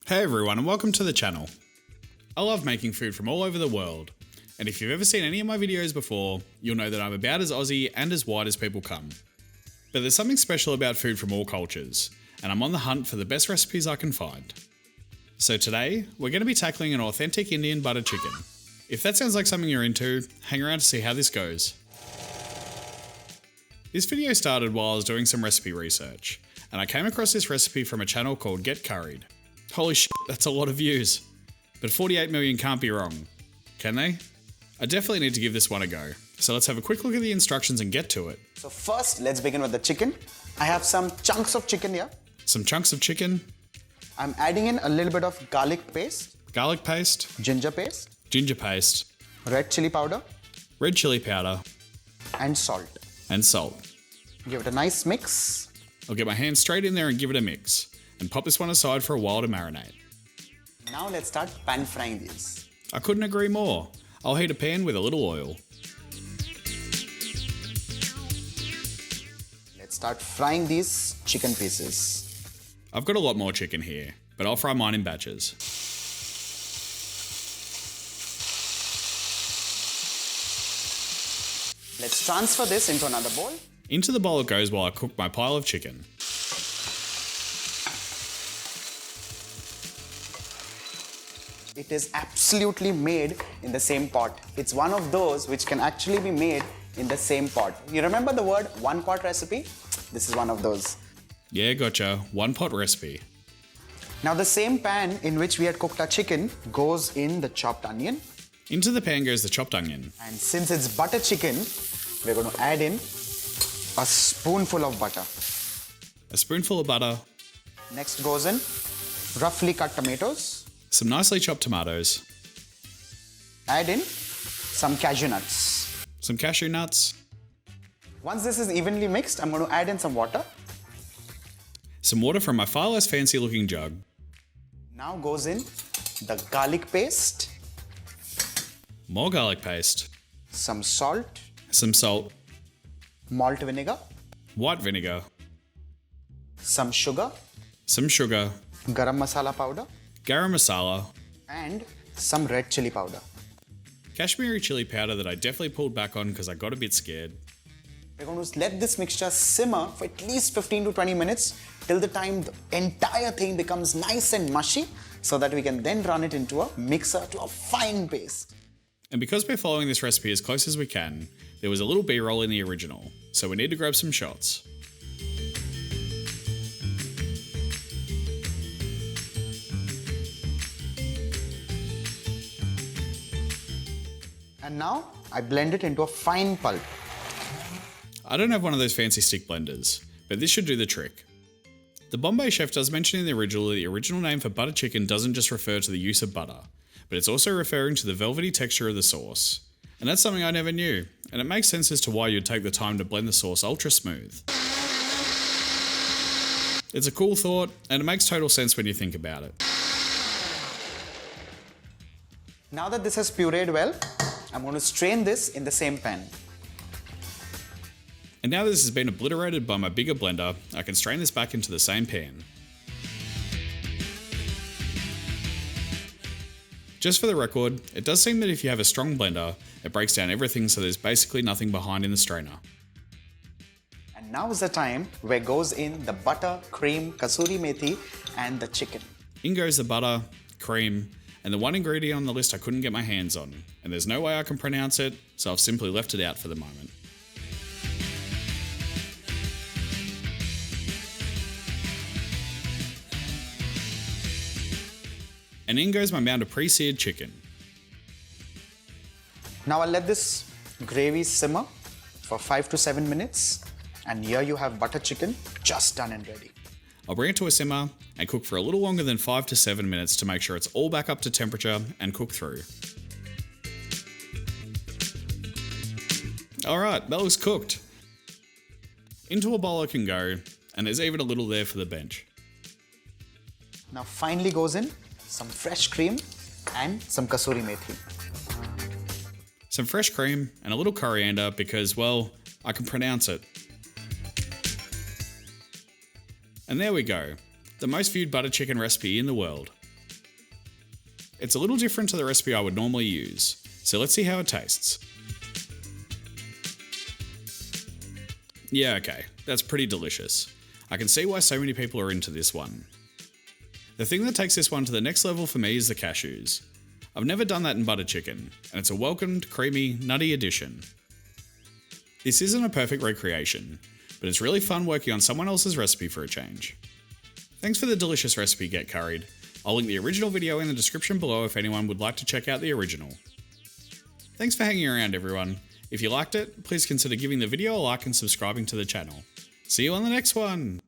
Hey everyone and welcome to the channel. I love making food from all over the world, and if you've ever seen any of my videos before, you'll know that I'm about as Aussie and as white as people come. But there's something special about food from all cultures, and I'm on the hunt for the best recipes I can find. So today, we're going to be tackling an authentic Indian butter chicken. If that sounds like something you're into, hang around to see how this goes. This video started while I was doing some recipe research, and I came across this recipe from a channel called Curried. Holy shit, that's a lot of views. But 48 million can't be wrong, can they? I definitely need to give this one a go. So let's have a quick look at the instructions and get to it. So first, let's begin with the chicken. I have some chunks of chicken here. Some chunks of chicken. I'm adding in a little bit of garlic paste. Garlic paste. Ginger paste. Ginger paste. Red chili powder. Red chili powder. And salt. And salt. Give it a nice mix. I'll get my hand straight in there and give it a mix. And pop this one aside for a while to marinate. Now let's start pan frying these. I couldn't agree more. I'll heat a pan with a little oil. Let's start frying these chicken pieces. I've got a lot more chicken here, but I'll fry mine in batches. Let's transfer this into another bowl. Into the bowl it goes while I cook my pile of chicken. It is absolutely made in the same pot. It's one of those which can actually be made in the same pot. You remember the word one pot recipe? This is one of those. Yeah, gotcha. One pot recipe. Now the same pan in which we had cooked our chicken goes in the chopped onion. Into the pan goes the chopped onion. And since it's butter chicken, we're going to add in a spoonful of butter. A spoonful of butter. Next goes in roughly cut tomatoes. Some nicely chopped tomatoes. Add in some cashew nuts. Some cashew nuts. Once this is evenly mixed, I'm going to add in some water. Some water from my far less fancy looking jug. Now goes in the garlic paste. More garlic paste. Some salt. Some salt. Malt vinegar. White vinegar. Some sugar. Some sugar. Garam masala powder. Garam masala. And some red chili powder. Kashmiri chili powder that I definitely pulled back on because I got a bit scared. We're going to let this mixture simmer for at least 15 to 20 minutes till the time the entire thing becomes nice and mushy, so that we can then run it into a mixer to a fine paste. And because we're following this recipe as close as we can, there was a little B-roll in the original, so we need to grab some shots. And now I blend it into a fine pulp. I don't have one of those fancy stick blenders, but this should do the trick. The Bombay chef does mention in the original name for butter chicken doesn't just refer to the use of butter, but it's also referring to the velvety texture of the sauce. And that's something I never knew, and it makes sense as to why you'd take the time to blend the sauce ultra smooth. It's a cool thought, and it makes total sense when you think about it. Now that this has pureed well, I'm going to strain this in the same pan. And now that this has been obliterated by my bigger blender, I can strain this back into the same pan. Just for the record, it does seem that if you have a strong blender, it breaks down everything so there's basically nothing behind in the strainer. And now is the time where goes in the butter, cream, kasuri methi and the chicken. In goes the butter, cream, and the one ingredient on the list I couldn't get my hands on, and there's no way I can pronounce it, so I've simply left it out for the moment. And in goes my mound of pre-seared chicken. Now I'll let this gravy simmer for 5 to 7 minutes, and here you have butter chicken just done and ready. I'll bring it to a simmer and cook for a little longer than 5 to 7 minutes to make sure it's all back up to temperature and cook through. Alright, that looks cooked. Into a bowl it can go, and there's even a little there for the bench. Now finally goes in some fresh cream and some kasuri methi. Some fresh cream and a little coriander because, well, I can pronounce it. And there we go, the most viewed butter chicken recipe in the world. It's a little different to the recipe I would normally use, so let's see how it tastes. Yeah, okay, that's pretty delicious. I can see why so many people are into this one. The thing that takes this one to the next level for me is the cashews. I've never done that in butter chicken, and it's a welcomed, creamy, nutty addition. This isn't a perfect recreation, but it's really fun working on someone else's recipe for a change. Thanks for the delicious recipe, Get Curried. I'll link the original video in the description below if anyone would like to check out the original. Thanks for hanging around, everyone. If you liked it, please consider giving the video a like and subscribing to the channel. See you on the next one!